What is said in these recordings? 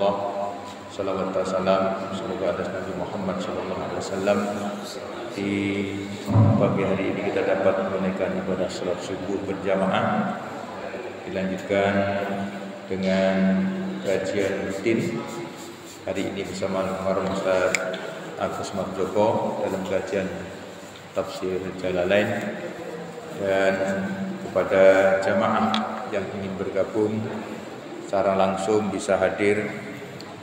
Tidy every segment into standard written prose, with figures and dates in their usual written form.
Allah, salawat dan salam semoga atas Nabi Muhammad sallallahu alaihi wasallam. Di pagi hari ini kita dapat menunaikan ibadah salat subuh berjamaah, dilanjutkan dengan kajian rutin hari ini bersama almarhum Ustaz Agus Marjoko dalam kajian tafsir Jalalain, dan kepada jamaah yang ingin bergabung secara langsung bisa hadir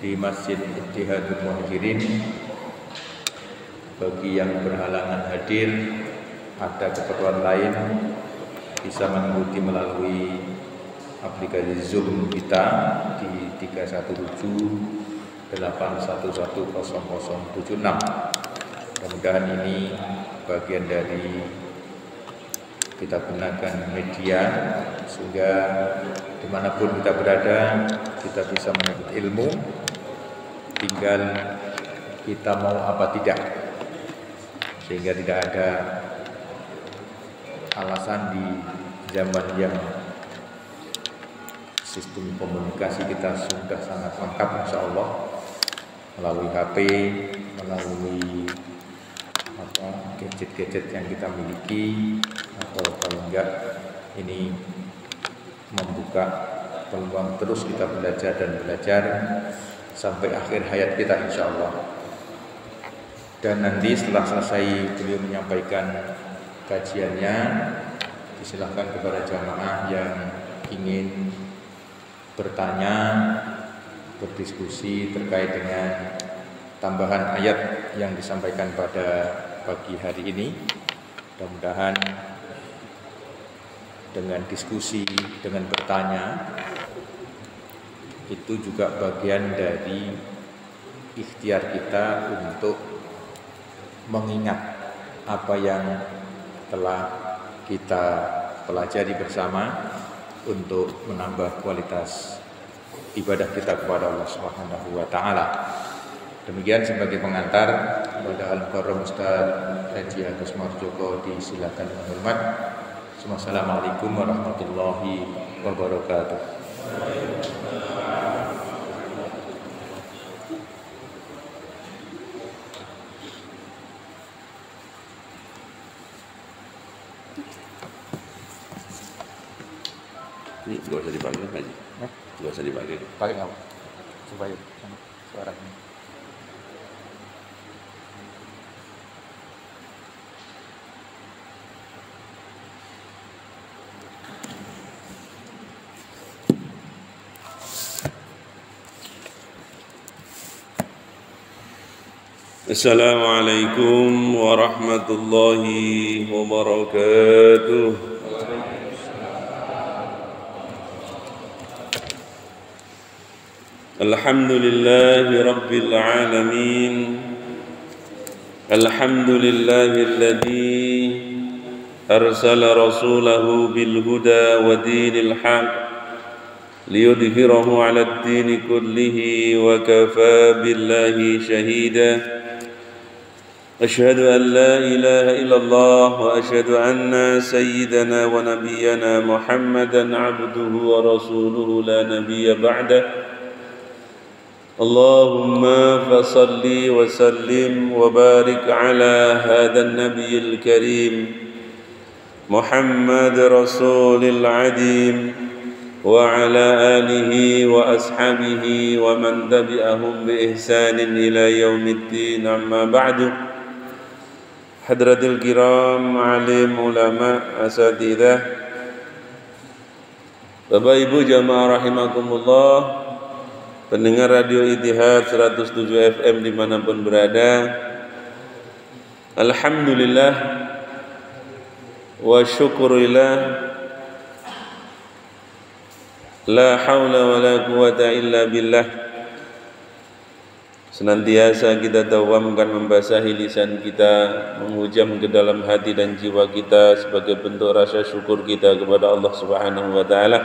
di Masjid Ittihadul Muhajirin. Bagi yang berhalangan hadir, ada keperluan lain, bisa mengikuti melalui aplikasi Zoom kita di 317-811-0076. Mudah-mudahan ini bagian dari kita gunakan media sehingga dimanapun kita berada kita bisa menuntut ilmu, tinggal kita mau apa tidak, sehingga tidak ada alasan di zaman yang sistem komunikasi kita sudah sangat lengkap insya Allah, melalui HP, melalui gadget-gadget yang kita miliki, atau kalau enggak ini membuka peluang terus kita belajar dan belajar sampai akhir hayat kita insya Allah. Dan nanti setelah selesai beliau menyampaikan kajiannya, disilahkan kepada jamaah yang ingin bertanya, berdiskusi terkait dengan tambahan ayat yang disampaikan pada pagi hari ini. Mudah-mudahan dengan diskusi, dengan bertanya, itu juga bagian dari ikhtiar kita untuk mengingat apa yang telah kita pelajari bersama untuk menambah kualitas ibadah kita kepada Allah Subhanahu wa taala. Demikian sebagai pengantar kepada Al-Mukarram Ustaz Haji Agus Marjoko, disilakan dengan hormat. Assalamualaikum warahmatullahi wabarakatuh. Ini gak usah dipanggil Haji. Gak usah dipanggil. Pakai apa? Supaya suaranya. Assalamualaikum warahmatullahi wabarakatuh. Alhamdulillahi rabbil alamin. Alhamdulillahilladzi arsala rasulahu bil huda wa dinil haq liyudhhirahu 'alad dini kullihi wa kafaa billahi shahida. أشهد أن لا إله إلا الله وأشهد أن سيدنا ونبينا محمدا عبده ورسوله لا نبي بعده. اللهم فصل وسلم وبارك على هذا النبي الكريم محمد رسول العديم وعلى آله وأصحابه ومن تبعهم بإحسان إلى يوم الدين. أما بعد. Hadratil kiram, alim, ulama, asatidzah, Bapak Ibu jamaah rahimakumullah, pendengar Radio Ittihad 107 FM dimanapun berada. Alhamdulillah wa syukurillah, la hawla wa la quwata illa billah. Senantiasa kita tawamkan membasahi lisan kita, menghujam ke dalam hati dan jiwa kita sebagai bentuk rasa syukur kita kepada Allah Subhanahu wa taala.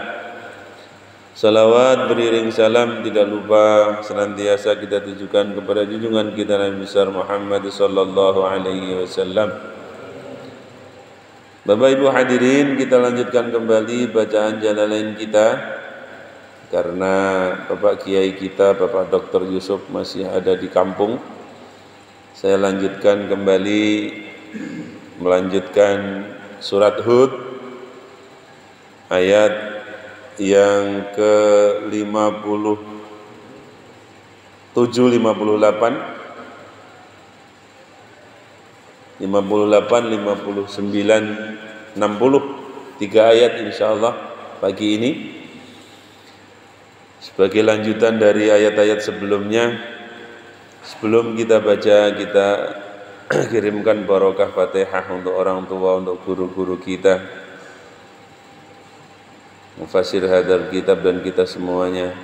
Salawat beriring salam tidak lupa senantiasa kita tujukan kepada junjungan kita Nabi besar Muhammad sallallahu alaihi wasallam. Bapak Ibu hadirin, kita lanjutkan kembali bacaan Jalalain kita karena Bapak Kiai kita, Bapak Dr. Yusuf masih ada di kampung. Saya lanjutkan kembali melanjutkan surat Hud ayat yang ke-57, 58, 59, 60, 3 ayat insyaallah pagi ini. Sebagai lanjutan dari ayat-ayat sebelumnya, sebelum kita baca, kita kirimkan barokah Fatihah untuk orang tua, untuk guru-guru kita, mufassir hadzal kitab dan kita semuanya.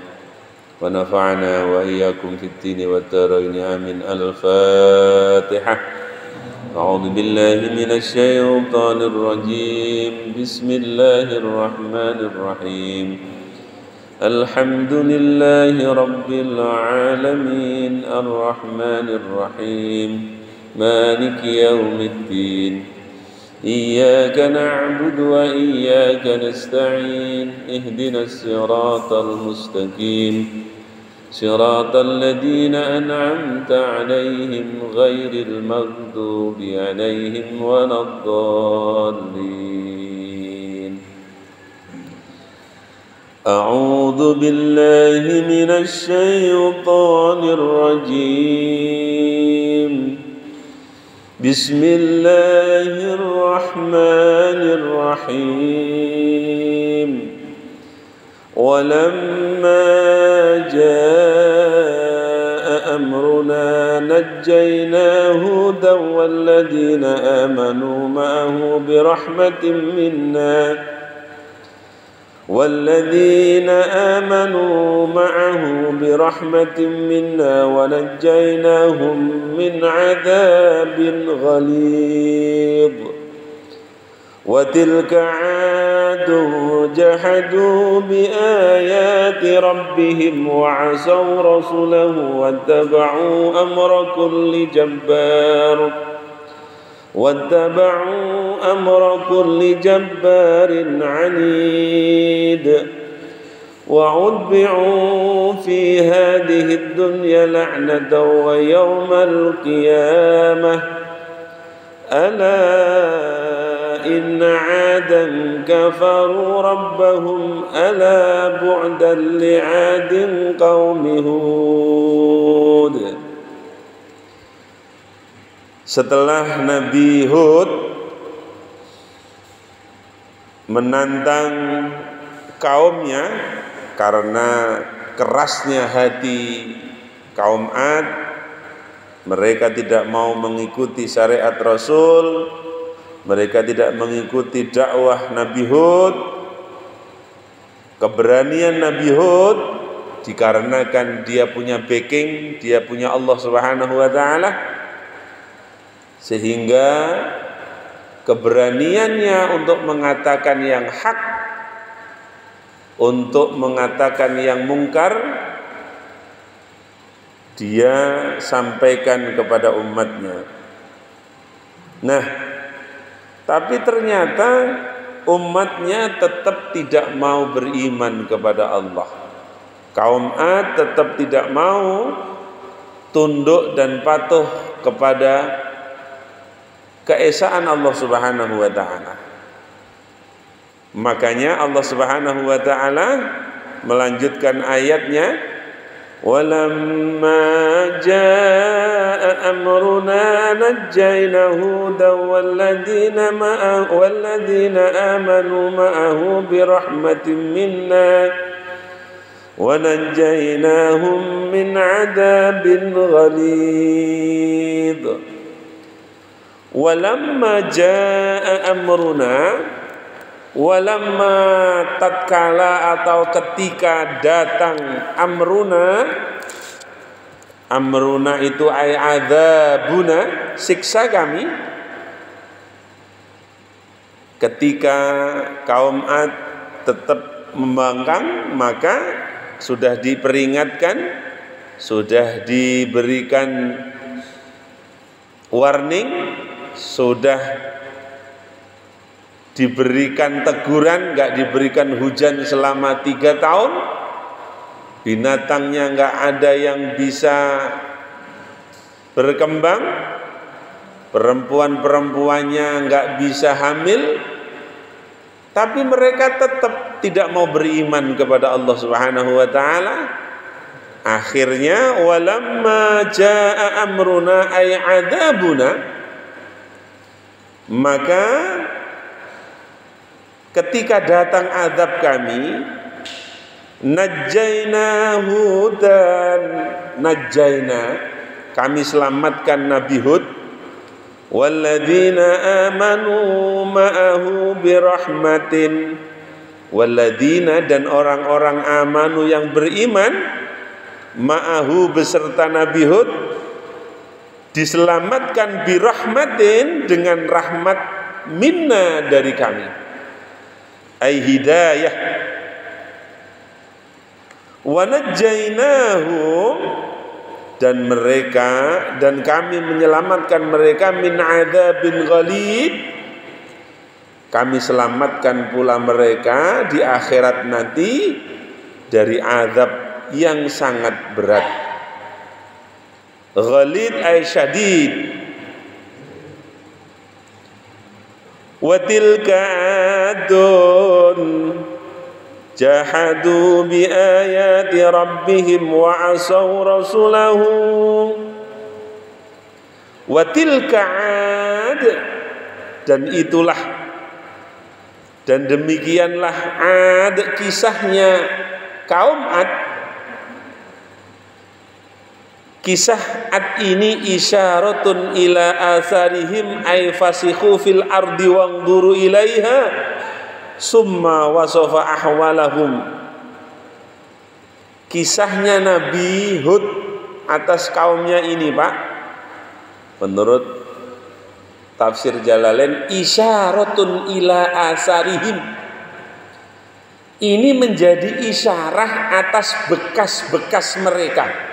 Wa nafa'ana wa iyyakum fid dini wad dharain amin. Al-Fatihah. A'udzu billahi minasy syaithanir rajim. Bismillahirrahmanirrahim. Alhamdulillahi rabbil alamin. Ar-Rahmanir Rahim. Maliki yaumiddin. Iyyaka na'budu wa iyyaka nasta'in. Ihdinas siratal mustaqim. Siratal ladzina an'amta 'alaihim ghairil maghdubi 'alaihim waladdallin. A'udzu billahi minasy syaithanir rajim. Bismillahirrahmanirrahim. Walamma jaa amruna najjayna hudan walladzina amanu ma'ahu birahmatin minna ونجيناهم من عذاب غليظ وتلك عاد جحدوا بآيات ربهم وعصوا رسله واتبعوا أمر كل جبار عنيد وعتبعوا في هذه الدنيا لعنة ويوم القيامة ألا إن عادا كفروا ربهم ألا بعدا لعاد قوم هود. Setelah Nabi Hud menantang kaumnya karena kerasnya hati kaum Ad, mereka tidak mau mengikuti syariat Rasul, mereka tidak mengikuti dakwah Nabi Hud. Keberanian Nabi Hud dikarenakan dia punya backing, dia punya Allah Subhanahu wa taala, sehingga keberaniannya untuk mengatakan yang hak, untuk mengatakan yang mungkar, dia sampaikan kepada umatnya. Nah, tapi ternyata umatnya tetap tidak mau beriman kepada Allah. Kaum Ad tetap tidak mau tunduk dan patuh kepada keesaan Allah Subhanahu wa taala. Makanya Allah Subhanahu wa taala melanjutkan ayatnya, walamma jaa amruna najjayna hudan walladzina amanu ma'ahu birahmatin minna wa najjaynahum min 'adzabin ghalidh. Walamma jaa amruna, walamma tatkala atau ketika datang amruna, amruna itu ay adzabuna, siksa kami. Ketika kaum Ad tetap membangkang, maka sudah diperingatkan, sudah diberikan warning, sudah diberikan teguran, enggak diberikan hujan selama 3 tahun, binatangnya nggak ada yang bisa berkembang, perempuan-perempuannya nggak bisa hamil, tapi mereka tetap tidak mau beriman kepada Allah Subhanahu wa taala. Akhirnya walamma jaa amruna ay adzabuna, maka ketika datang azab kami, najjainahu, dan najjaina, kami selamatkan Nabi Hud, walladzina amanu ma'ahu birahmatin, walladzina, dan orang-orang amanu yang beriman, ma'ahu beserta Nabi Hud, diselamatkan birahmatin, dengan rahmat minna, dari kami, ay hidayah, wa najjainahum, dan kami menyelamatkan mereka, min adzabin ghalid, kami selamatkan pula mereka di akhirat nanti dari azab yang sangat berat. Ghalid ay syadid. Wa tilka adun jahadu bi ayati rabbihim wa asaw rasulahu. Wa tilka ad, dan itulah, dan demikianlah Ad, kisahnya kaum Ad. Kisah Ad ini isyaratun ila atharihim ay fasikhu fil ardi wanzuru ilaiha summa wasofa ahwalahum. Kisahnya Nabi Hud atas kaumnya ini, Pak, menurut tafsir Jalalain, isyaratun ila asarihim, ini menjadi isyarah atas bekas-bekas mereka.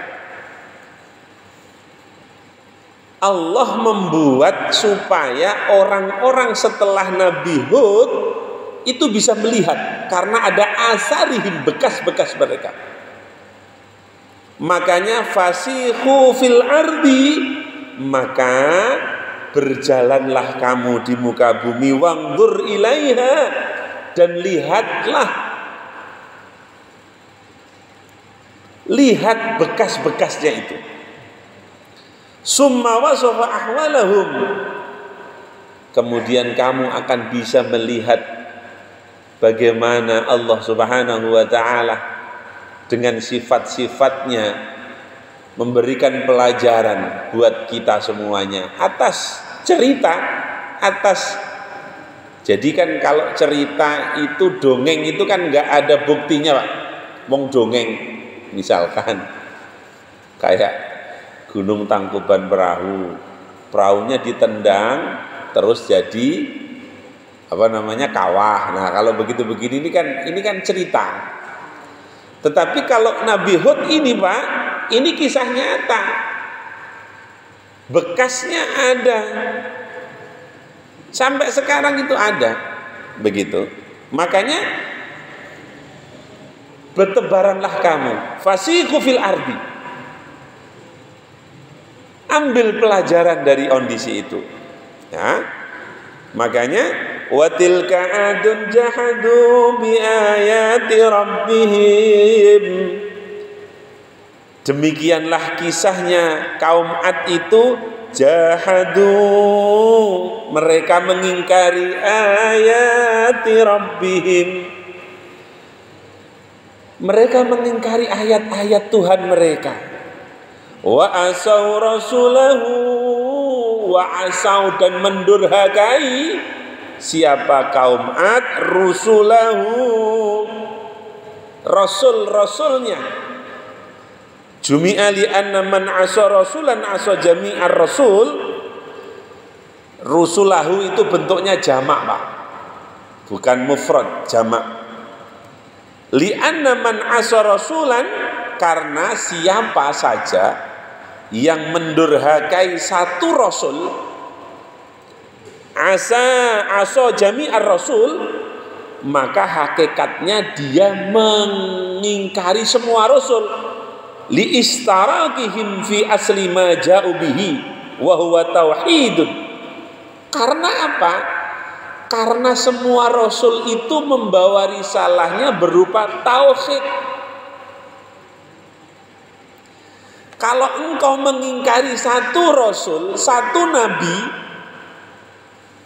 Allah membuat supaya orang-orang setelah Nabi Hud itu bisa melihat, karena ada asarihim, bekas-bekas mereka. Makanya fasihu fil ardi, maka berjalanlah kamu di muka bumi, wangdur ilaiha, dan lihat bekas-bekasnya itu. Summa wasofa ahwalahum, kemudian kamu akan bisa melihat bagaimana Allah Subhanahu wa ta'ala dengan sifat-sifatnya memberikan pelajaran buat kita semuanya atas cerita, jadi kan kalau cerita itu, dongeng itu kan nggak ada buktinya, Pak. Wong dongeng misalkan kayak Gunung Tangkuban perahunya ditendang terus jadi kawah. Nah, kalau begitu-begini ini kan cerita. Tetapi kalau Nabi Hud ini, Pak, ini kisah nyata. Bekasnya ada. Sampai sekarang itu ada. Begitu. Makanya bertebaranlah kamu, fasihu fil ardi. Ambil pelajaran dari kondisi itu. Ya. Makanya watilka adun jahadu bi ayati rabbihim. Demikianlah kisahnya kaum Ad itu, jahadu, mereka mengingkari ayati rabbihim. Mereka mengingkari ayat-ayat Tuhan mereka. Wa asaw rasulahu, wa asaw, dan mendurhakai siapa kaum Ad, rusulahu, rasul-rasulnya. Jumi'a li anna man asa rasulan asa jami'ar rasul. Rusulahu itu bentuknya jamak, Pak, bukan mufrad, jamak. Li anna man asa rasulan, karena siapa saja yang mendurhakai satu rasul, asa jami'ar rasul, maka hakikatnya dia mengingkari semua rasul. Li istarakihim fi asli ma ja'u bihi wa huwa tauhidun. Karena apa? Karena semua rasul itu membawa risalahnya berupa tauhid. Kalau engkau mengingkari satu rasul, satu nabi,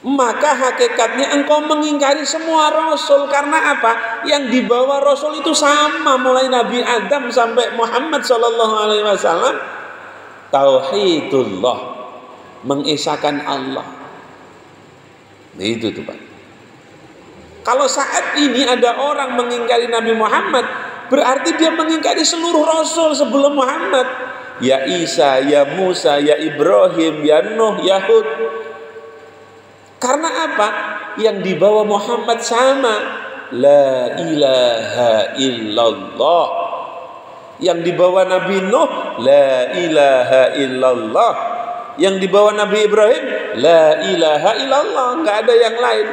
maka hakikatnya engkau mengingkari semua rasul. Karena apa? Yang dibawa rasul itu sama, mulai Nabi Adam sampai Muhammad SAW. Tauhidullah, mengesahkan Allah. Itu tuh Pak. Kalau saat ini ada orang mengingkari Nabi Muhammad, berarti dia mengingkari seluruh rasul sebelum Muhammad. Ya Isa, ya Musa, ya Ibrahim, ya Nuh, ya Hud. Karena apa? Yang dibawa Muhammad sama, la ilaha illallah. Yang dibawa Nabi Nuh, la ilaha illallah. Yang dibawa Nabi Ibrahim, la ilaha illallah. Enggak ada yang lain.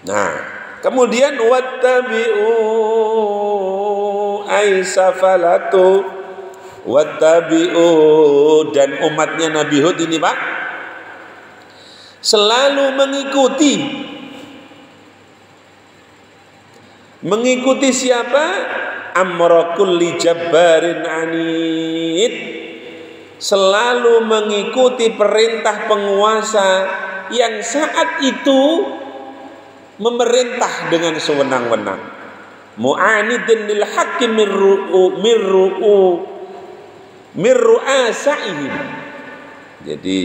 Nah, kemudian wattabi'u aisafalatu wattabi'u, dan umatnya Nabi Hud ini Pak selalu mengikuti siapa? Amra kulli jabbarin anid, selalu mengikuti perintah penguasa yang saat itu memerintah dengan sewenang-wenang. Mu'anidin lil haqqi mirru'asaihim. Jadi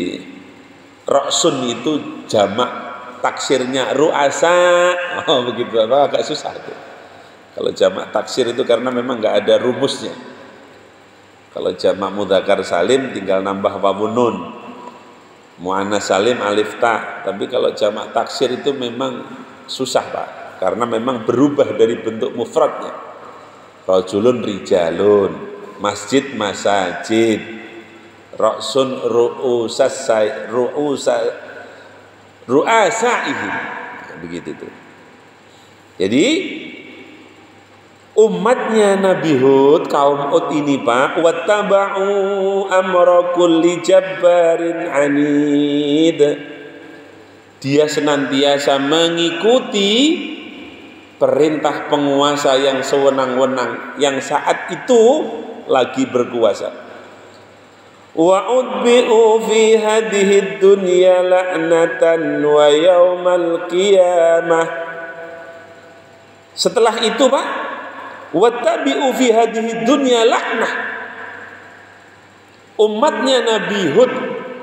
Ra'sun itu jamak taksirnya ru'asa. Oh begitu, agak susah itu. Kalau jamak taksir itu karena memang nggak ada rumusnya. Kalau jamak mudzakkar salim tinggal nambah wawun nun. Muannas salim alif ta. Tapi kalau jamak taksir itu memang susah Pak, karena memang berubah dari bentuk mufradnya. Rajulun rijalun, masjid masajid, ra'sun ru'asaihim. Begitu tuh. Jadi umatnya Nabi Hud, kaum Hud ini Pak, wattaba'u amra kulli jabbarin anid. Dia senantiasa mengikuti perintah penguasa yang sewenang-wenang, yang saat itu lagi berkuasa. Wa udbi'u fi hadhihi dunya la'natan wa yaumal qiyamah. Setelah itu Pak, wattabi'u fi hadhihi dunya la'nah. Umatnya Nabi Hud,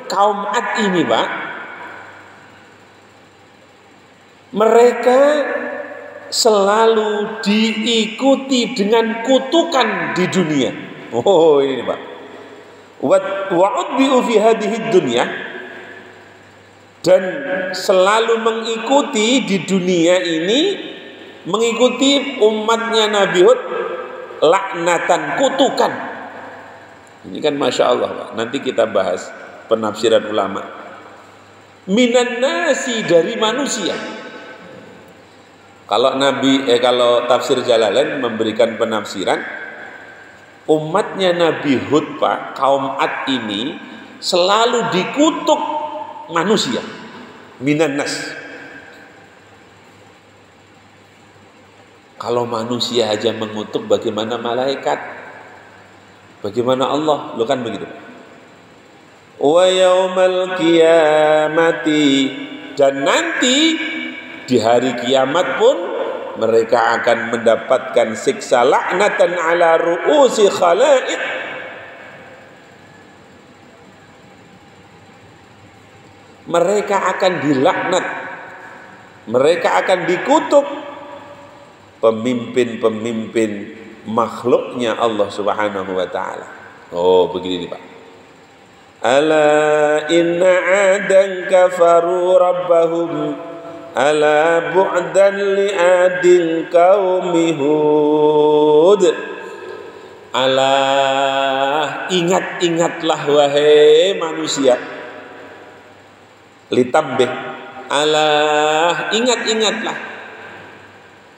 kaum Ad ini Pak, mereka selalu diikuti dengan kutukan di dunia. Oh ini Pak. Wa'udbi'u fi hadhihi dunya, dan selalu mengikuti di dunia ini, mengikuti umatnya Nabi Hud, laknatan, kutukan. Ini kan Masya Allah Pak. Nanti kita bahas penafsiran ulama. Minan nasi, dari manusia. Kalau kalau tafsir Jalalain memberikan penafsiran, umatnya Nabi Hud Pak, kaum Ad ini selalu dikutuk manusia. Minan nas. Kalau manusia aja mengutuk, bagaimana malaikat? Bagaimana Allah? Lo kan begitu. Wa yaumal qiyamati, dan nanti di hari kiamat pun mereka akan mendapatkan siksa laknatan ala ru'usi khalaiq. Mereka akan dilaknat, mereka akan dikutuk pemimpin-pemimpin makhluknya Allah Subhanahu wa taala. Oh, begini nih Pak. Ala inna adan kafaru rabbahum ala bu'dan li'adin qaumi Hud. Ala, ingat-ingatlah wahai manusia. Litambih, Alah, ingat-ingatlah.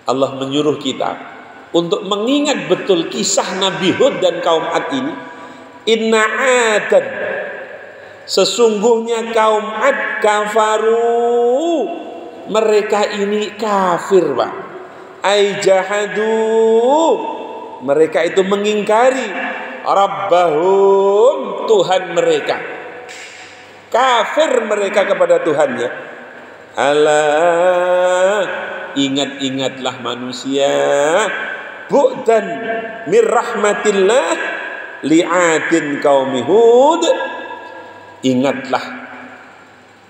Allah menyuruh kita untuk mengingat betul kisah Nabi Hud dan kaum Ad ini. Inna Adan, sesungguhnya kaum Ad kafaru, mereka ini kafir, Pak. Ai jahadu, mereka itu mengingkari Rabbahum, Tuhan mereka. Kafir mereka kepada Tuhannya. Alah, ingat-ingatlah manusia, bu'dan mir rahmatillah li'adin qaumi Hud. Ingatlah,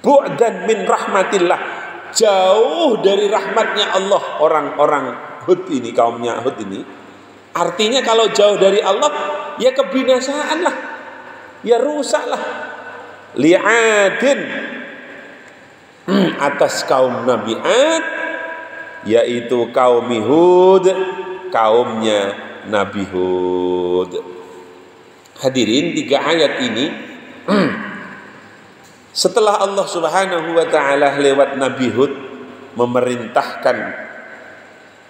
bu'dan min rahmatillah, jauh dari rahmatnya Allah orang-orang Hud ini, kaumnya Hud ini. Artinya kalau jauh dari Allah, ya kebinasaan lah, ya rusak lah. Li'adin, atas kaum Nabi Ad, yaitu kaum Hud, kaumnya Nabi Hud. Hadirin, 3 ayat ini setelah Allah Subhanahu wa ta'ala lewat Nabi Hud memerintahkan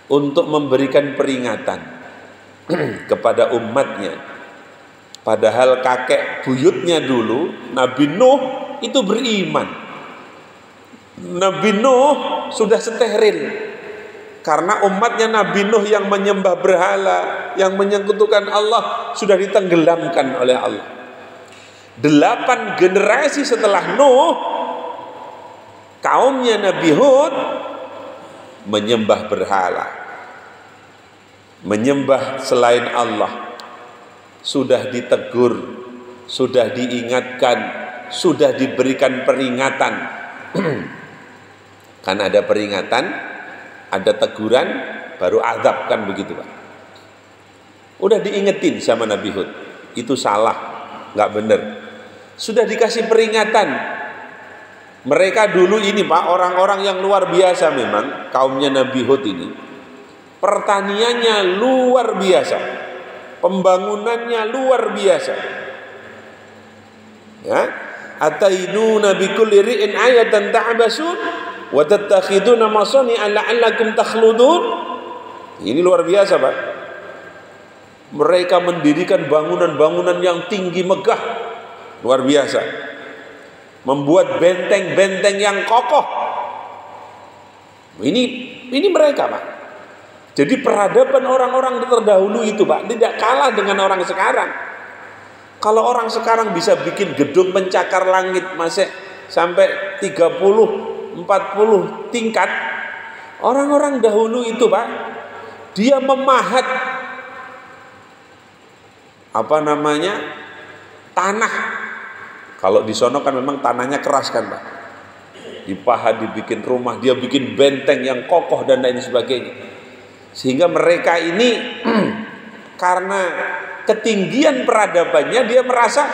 untuk memberikan peringatan kepada umatnya, padahal kakek buyutnya dulu Nabi Nuh itu beriman. Nabi Nuh sudah steril karena umatnya Nabi Nuh yang menyembah berhala, yang menyekutukan Allah, sudah ditenggelamkan oleh Allah. 8 generasi setelah Nuh, kaumnya Nabi Hud menyembah berhala, menyembah selain Allah. Sudah ditegur, sudah diingatkan, sudah diberikan peringatan. Kan ada peringatan, ada teguran, baru azab, kan begitu, Pak. Udah diingetin sama Nabi Hud, itu salah, nggak benar. Sudah dikasih peringatan. Mereka dulu ini, Pak, orang-orang yang luar biasa memang, kaumnya Nabi Hud ini. Pertaniannya luar biasa, pembangunannya luar biasa. Ya, atainuna bikulli ri'in ayatan ta'basun wa tattakhiduna masani'a la'allakum takhludun. Ini luar biasa, Pak. Mereka mendirikan bangunan-bangunan yang tinggi megah, luar biasa. Membuat benteng-benteng yang kokoh. Ini mereka, Pak. Jadi peradaban orang-orang terdahulu itu, Pak, tidak kalah dengan orang sekarang. Kalau orang sekarang bisa bikin gedung pencakar langit masih sampai 30 40 tingkat, orang-orang dahulu itu, Pak, dia memahat tanah. Kalau di sono kan memang tanahnya keras kan, Pak, dipahat, dibikin rumah, dia bikin benteng yang kokoh dan lain sebagainya. Sehingga mereka ini karena ketinggian peradabannya, dia merasa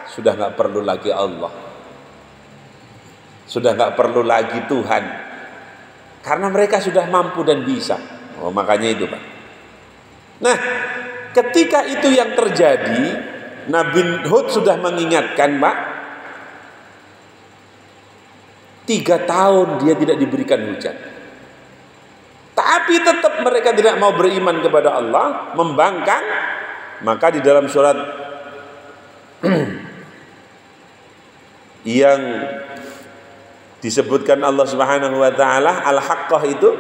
sudah nggak perlu lagi Allah, sudah nggak perlu lagi Tuhan, karena mereka sudah mampu dan bisa. Oh, makanya itu, Pak. Nah, ketika itu yang terjadi, Nabi Hud sudah mengingatkan, Pak. 3 tahun dia tidak diberikan hujan, tapi tetap mereka tidak mau beriman kepada Allah, membangkang. Maka di dalam surat yang disebutkan Allah Subhanahu wa taala Al-Haqqah itu,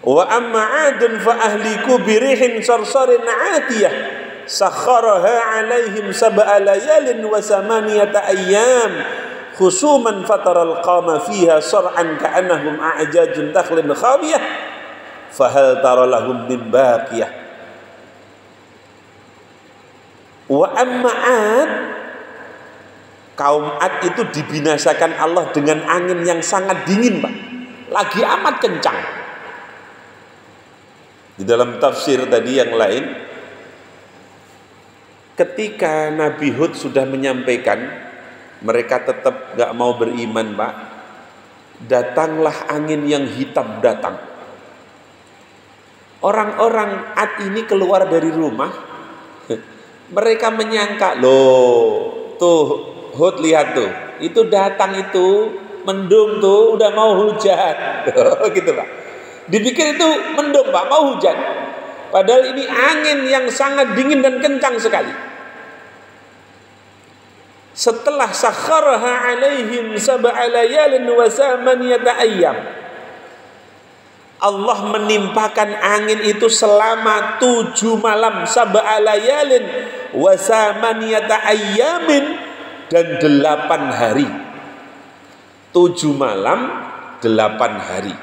wa amma 'adun fa ahliku birihin sarsarin 'atiyah sakharaha 'alaihim sab'a layalin wa samaniyata ayyam khusuman fataral qawma fiha sar'an ka'annahum a'jajun takhlin khawiyah fahal tara lahum min baqiyah. Wa amma 'ad, kaum Ad itu dibinasakan Allah dengan angin yang sangat dingin, Pak, lagi amat kencang. Di dalam tafsir tadi yang lain, ketika Nabi Hud sudah menyampaikan mereka tetap gak mau beriman, Pak, datanglah angin yang hitam datang. Orang-orang Ad ini keluar dari rumah, mereka menyangka, loh tuh Hud, lihat tuh, itu datang itu mendung tuh udah mau hujan. Gitu Pak. Dipikir itu mendung Pak, mau hujan. Padahal ini angin yang sangat dingin dan kencang sekali. Setelah sakharaha alaihim sab'a layalin wa samaniyata ayyam, Allah menimpakan angin itu selama 7 malam, sab'a layalin wa samaniyata ayyamin, dan 8 hari. 7 malam 8 hari.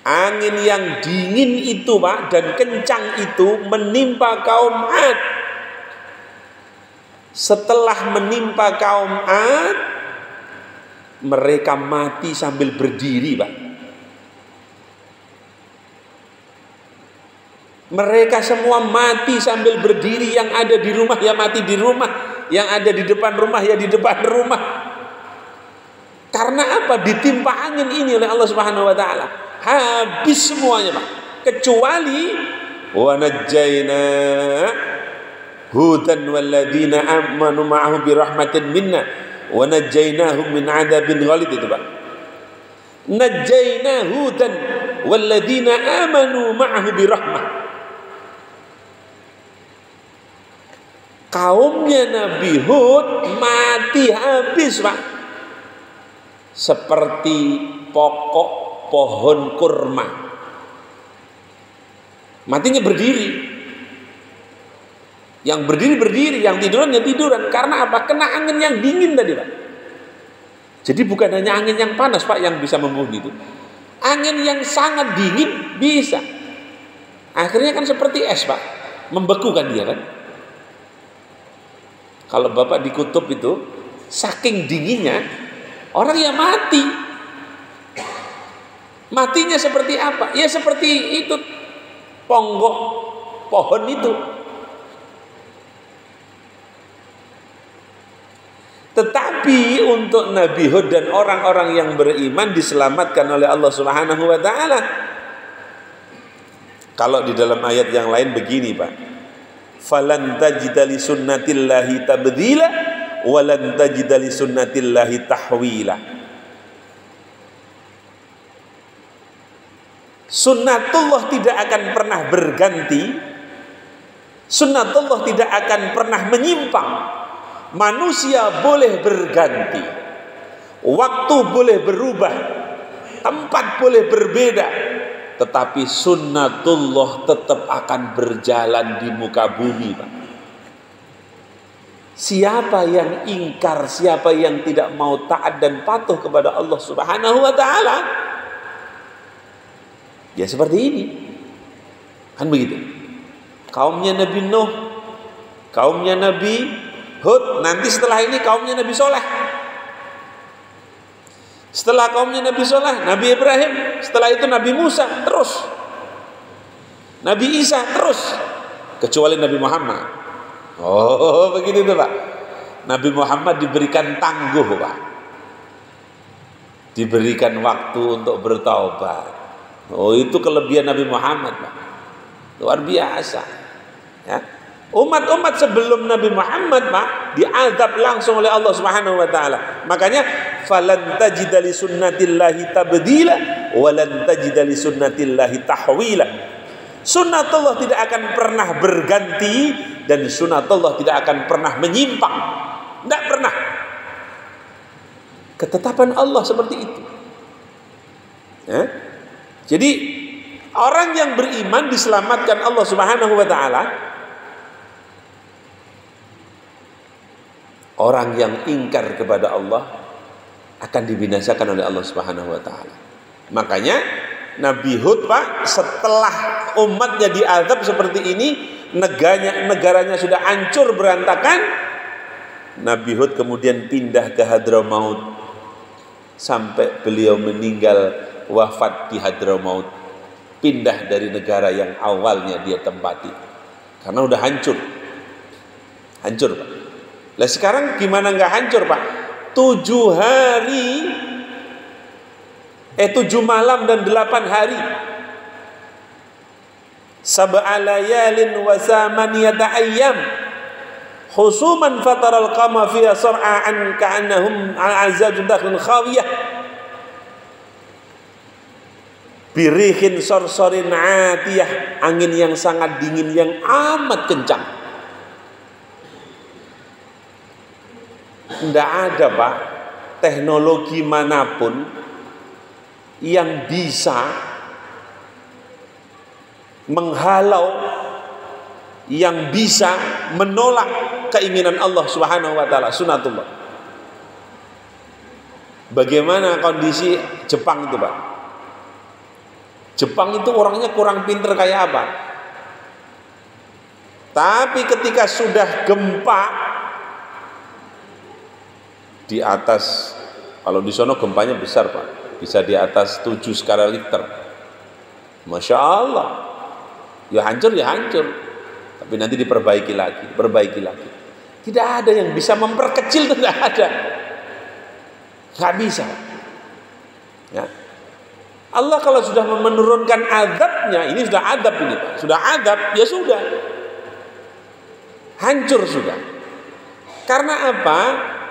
Angin yang dingin itu Pak dan kencang itu menimpa kaum Ad. Setelah menimpa kaum Ad, mereka mati sambil berdiri Pak. Mereka semua mati sambil berdiri. Yang ada di rumah ya mati di rumah, yang ada di depan rumah ya di depan rumah. Karena apa? Ditimpa angin ini oleh Allah Subhanahu wa taala. Habis semuanya Pak. Kecuali wa najjayna Hudan walladzina amanu ma'ahu birahmatin minna wa najjaynahum min 'adzabin ghalid, itu Pak. Najjayna Hudan walladzina amanu ma'ahu birahmah. Kaumnya Nabi Hud mati habis Pak. Seperti pokok pohon kurma. Matinya berdiri. Yang berdiri, yang tiduran ya tiduran. Karena apa? Kena angin yang dingin tadi Pak. Jadi bukan hanya angin yang panas Pak yang bisa membunuh itu. Angin yang sangat dingin bisa. Akhirnya kan seperti es Pak. Membeku kan dia kan. Kalau Bapak di kutub itu, saking dinginnya, orang yang mati. Matinya seperti apa? Ya seperti itu, ponggok pohon itu. Tetapi untuk Nabi Hud dan orang-orang yang beriman diselamatkan oleh Allah Subhanahu wa taala. Kalau di dalam ayat yang lain begini Pak. Falan tajida li sunnatillahi tabdila wa lan tajida li sunnatillahi tahwila. Sunnatullah tidak akan pernah berganti. Sunnatullah tidak akan pernah menyimpang. Manusia boleh berganti, waktu boleh berubah, tempat boleh berbeda, tetapi sunnatullah tetap akan berjalan di muka bumi Pak. Siapa yang ingkar, siapa yang tidak mau taat dan patuh kepada Allah Subhanahu wa taala, ya seperti ini. Kan begitu. Kaumnya Nabi Nuh, kaumnya Nabi Hud, nanti setelah ini kaumnya Nabi Soleh. Setelah kaumnya Nabi Soleh, Nabi Ibrahim. Setelah itu Nabi Musa, terus Nabi Isa, terus. Kecuali Nabi Muhammad. Oh begitu tuh Pak. Nabi Muhammad diberikan tangguh Pak. Diberikan waktu untuk bertaubat. Oh itu kelebihan Nabi Muhammad Pak. Luar biasa ya. Umat-umat sebelum Nabi Muhammad Pak diazab langsung oleh Allah Subhanahu wa taala. Makanya falan tajida li sunnatillahi tabdila wa lan tajida li sunnatillahi tahwila. Sunnatullah tidak akan pernah berganti dan sunnatullah tidak akan pernah menyimpang. Tidak pernah. Ketetapan Allah seperti itu. Ya? Jadi orang yang beriman diselamatkan Allah Subhanahu wa taala. Orang yang ingkar kepada Allah akan dibinasakan oleh Allah Subhanahu wa taala. Makanya Nabi Hud Pak, setelah umatnya diazab seperti ini, negaranya sudah hancur berantakan, Nabi Hud kemudian pindah ke Hadramaut sampai beliau meninggal wafat di Hadramaut. Pindah dari negara yang awalnya dia tempati karena udah hancur. Hancur Pak. Lah sekarang gimana nggak hancur Pak? 7 malam dan 8 hari. Sab'a layalin wa samaniyata ayyam. Husuman fataral qama fiha sar'an ka'annahum a'azajun dakhlun khawiyah. Birihin sorsorin atiyah, angin yang sangat dingin yang amat kencang. Tidak ada Pak teknologi manapun yang bisa menghalau, yang bisa menolak keinginan Allah Subhanahu wa taala, sunatullah. Bagaimana kondisi Jepang itu, Pak? Jepang itu orangnya kurang pinter kayak apa? Tapi ketika sudah gempa di atas, kalau di sono gempanya besar Pak, bisa di atas 7 skala Richter. Masya Allah, ya hancur, tapi nanti diperbaiki lagi. Tidak ada yang bisa memperkecil, tidak ada, nggak bisa. Ya. Allah kalau sudah menurunkan azabnya, ini sudah azab ini Pak, sudah azab, ya sudah, hancur sudah. Karena apa?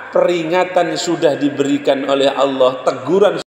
Peringatan sudah diberikan oleh Allah, teguran